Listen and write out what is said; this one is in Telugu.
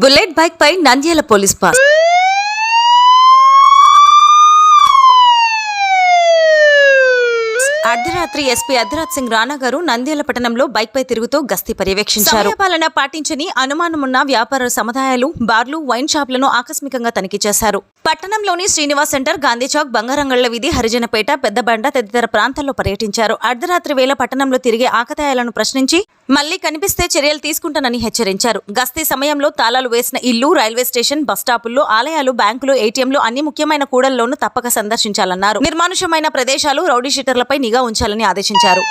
బుల్లెట్ బైక్ పై నంద్యాల పోలీస్ పాస్. అర్ధరాత్రి ఎస్పీ అర్ధరాజ్ సింగ్ రాణా గారు నంద్యాల పట్టణంలో బైక్ పై తిరుగుతూ గస్తీ పర్యవేక్షించారు. సమయపాలన పాటించని అనుమానమున్న వ్యాపార సముదాయాలు, బార్లు, వైన్ షాపులను ఆకస్మికంగా తనిఖీ చేశారు. పట్టణంలోని శ్రీనివాస్ సెంటర్, గాంధీ చౌక్, బంగారంగళ్ల వీధి, హరిజనపేట, పెద్దబండ తదితర ప్రాంతాల్లో పర్యటించారు. అర్ధరాత్రి వేళ పట్టణంలో తిరిగే ఆకతాయాలను ప్రశ్నించి మళ్లీ కనిపిస్తే చర్యలు తీసుకుంటానని హెచ్చరించారు. గస్తీ సమయంలో తాళాలు వేసిన ఇల్లు, రైల్వే స్టేషన్, బస్టాపుల్లో, ఆలయాలు, బ్యాంకులు, ఏటీఎంలు అన్ని ముఖ్యమైన కూడళ్లలోనూ తప్పక సందర్శించాలన్నారు. నిర్మానుష్యమైన ప్రదేశాలు, రౌడీ షీటర్లపై నిఘా ఉంచాలని ఆదేశించారు.